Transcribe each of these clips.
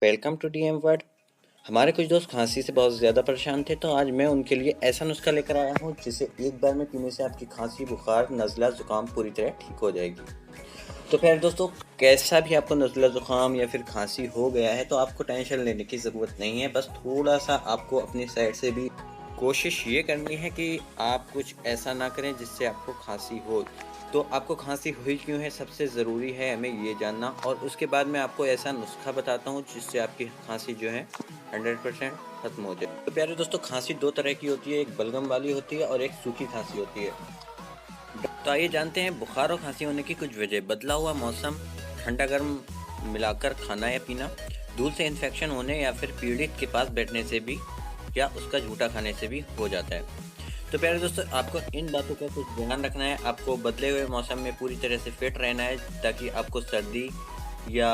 Welcome to DM word. हमारे कुछ दोस्त खांसी से बहुत ज़्यादा परेशान थे, तो आज मैं उनके लिए ऐसा नुस्खा लेकर आया हूँ जिसे एक बार में पीने से आपकी खांसी, बुखार, नज़ला, ज़ुकाम पूरी तरह ठीक हो जाएगी। तो फिर दोस्तों, कैसा भी आपको नज़ला, ज़ुकाम या फिर खांसी हो गया है तो आपको टेंशन लेने की ज़रूरत नहीं है। बस थोड़ा-सा आपको अपनी साइड से भी कोशिश ये करनी है कि आप कुछ ऐसा ना करें जिससे आपको खांसी हो। तो आपको खांसी हुई क्यों है, सबसे ज़रूरी है हमें ये जानना, और उसके बाद मैं आपको ऐसा नुस्खा बताता हूँ जिससे आपकी खांसी जो है 100% ख़त्म हो जाए। तो प्यारे दोस्तों, खांसी दो तरह की होती है, एक बलगम वाली होती है और एक सूखी खांसी होती है। तो आइए जानते हैं बुखार और खांसी होने की कुछ वजह। बदला हुआ मौसम, ठंडा गर्म मिलाकर खाना या पीना, धूल से इन्फेक्शन होने या फिर पीड़ित के पास बैठने से भी या उसका झूठा खाने से भी हो जाता है। तो प्यारे दोस्तों, आपको इन बातों का कुछ ध्यान रखना है। आपको बदले हुए मौसम में पूरी तरह से फिट रहना है ताकि आपको सर्दी या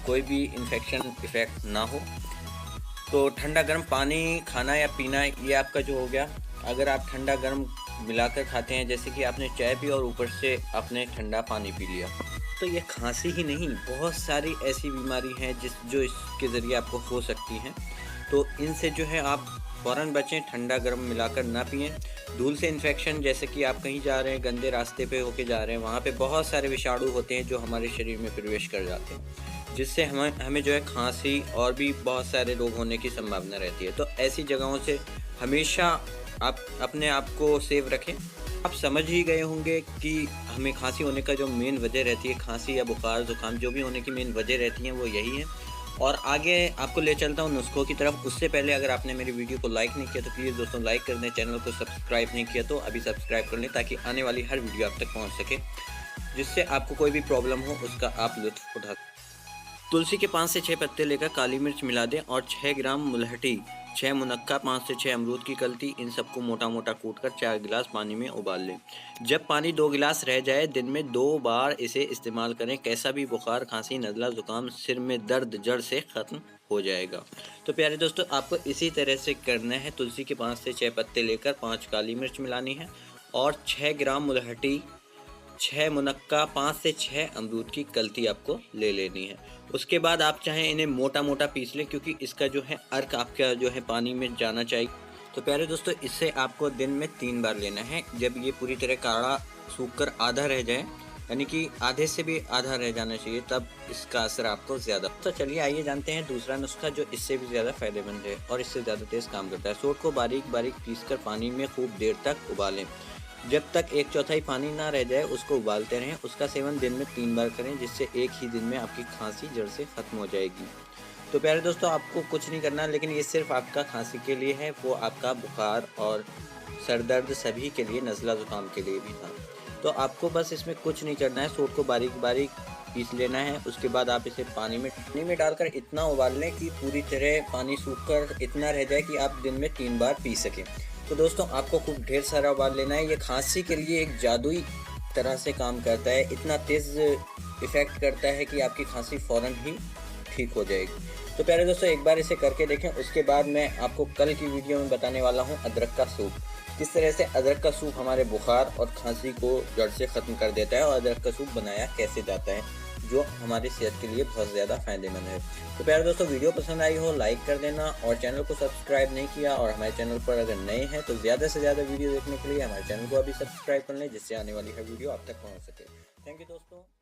कोई भी इन्फेक्शन इफेक्ट ना हो। तो ठंडा गर्म पानी खाना या पीना, ये आपका जो हो गया। अगर आप ठंडा गर्म मिलाकर खाते हैं, जैसे कि आपने चाय पी और ऊपर से आपने ठंडा पानी पी लिया, तो ये खांसी ही नहीं, बहुत सारी ऐसी बीमारी हैं जो इसके ज़रिए आपको हो सकती हैं। तो इनसे जो है आप फ़ौरन बचें, ठंडा गर्म मिलाकर ना पिएं। धूल से इन्फेक्शन, जैसे कि आप कहीं जा रहे हैं, गंदे रास्ते पे होके जा रहे हैं, वहाँ पे बहुत सारे विषाणु होते हैं जो हमारे शरीर में प्रवेश कर जाते हैं, जिससे हमें हमें जो है खांसी और भी बहुत सारे रोग होने की संभावना रहती है। तो ऐसी जगहों से हमेशा आप अपने आप को सेव रखें। आप समझ ही गए होंगे कि हमें खांसी होने का जो मेन वजह रहती है, खांसी या बुखार, ज़ुकाम जो भी होने की मेन वजह रहती हैं वो यही है। और आगे आपको ले चलता हूँ नुस्खों की तरफ। उससे पहले अगर आपने मेरी वीडियो को लाइक नहीं किया तो प्लीज़ दोस्तों लाइक कर दें। चैनल को सब्सक्राइब नहीं किया तो अभी सब्सक्राइब कर लें ताकि आने वाली हर वीडियो आप तक पहुँच सके, जिससे आपको कोई भी प्रॉब्लम हो उसका आप लुत्फ़ उठा। तुलसी के 5 से 6 पत्ते लेकर काली मिर्च मिला दें और 6 ग्राम मुलहठी, 6 मुनक्का, 5 से 6 अमरूद की कल्ती, इन सबको मोटा मोटा कूटकर 4 गिलास पानी में उबाल लें। जब पानी 2 गिलास रह जाए, दिन में 2 बार इसे इस्तेमाल करें। कैसा भी बुखार, खांसी, नज़ला, ज़ुकाम, सिर में दर्द जड़ से ख़त्म हो जाएगा। तो प्यारे दोस्तों, आपको इसी तरह से करना है। तुलसी के 5 से 6 पत्ते लेकर 5 काली मिर्च मिलानी है और 6 ग्राम मुलहठी, 6 मुनक्का, 5 से 6 अमरूद की कल्ती आपको ले लेनी है। उसके बाद आप चाहें इन्हें मोटा मोटा पीस लें, क्योंकि इसका जो है अर्क आपका जो है पानी में जाना चाहिए। तो प्यारे दोस्तों, इससे आपको दिन में 3 बार लेना है। जब ये पूरी तरह काढ़ा सूख कर आधा रह जाए, यानी कि आधे से भी आधा रह जाना चाहिए, तब इसका असर आपको ज़्यादा। तो चलिए आइए जानते हैं दूसरा नुस्खा जो इससे भी ज़्यादा फ़ायदेमंद है और इससे ज़्यादा तेज़ काम करता है। सोंठ को बारीक बारीक पीसकर पानी में खूब देर तक उबालें। जब तक 1/4 पानी ना रह जाए उसको उबालते रहें। उसका सेवन दिन में 3 बार करें, जिससे एक ही दिन में आपकी खांसी जड़ से ख़त्म हो जाएगी। तो प्यारे दोस्तों, आपको कुछ नहीं करना, लेकिन ये सिर्फ आपका खांसी के लिए है, वो आपका बुखार और सर दर्द सभी के लिए, नज़ला ज़ुकाम के लिए भी था। तो आपको बस इसमें कुछ नहीं करना है, सोंठ को बारीक बारीक पीस लेना है। उसके बाद आप इसे पानी में डालकर इतना उबाल लें कि पूरी तरह पानी सूख कर इतना रह जाए कि आप दिन में 3 बार पी सकें। तो दोस्तों, आपको खूब ढेर सारा उबाल लेना है। ये खांसी के लिए एक जादुई तरह से काम करता है, इतना तेज़ इफ़ेक्ट करता है कि आपकी खांसी फ़ौरन ही ठीक हो जाएगी। तो प्यारे दोस्तों, एक बार इसे करके देखें। उसके बाद मैं आपको कल की वीडियो में बताने वाला हूँ अदरक का सूप, किस तरह से अदरक का सूप हमारे बुखार और खांसी को जड़ से ख़त्म कर देता है, और अदरक का सूप बनाया कैसे जाता है जो हमारी सेहत के लिए बहुत ज़्यादा फ़ायदेमंद है। तो प्यारे दोस्तों, वीडियो पसंद आई हो लाइक कर देना, और चैनल को सब्सक्राइब नहीं किया और हमारे चैनल पर अगर नए हैं तो ज़्यादा से ज़्यादा वीडियो देखने के लिए हमारे चैनल को अभी सब्सक्राइब कर लें, जिससे आने वाली हर वीडियो आप तक पहुँच सके। थैंक यू दोस्तों।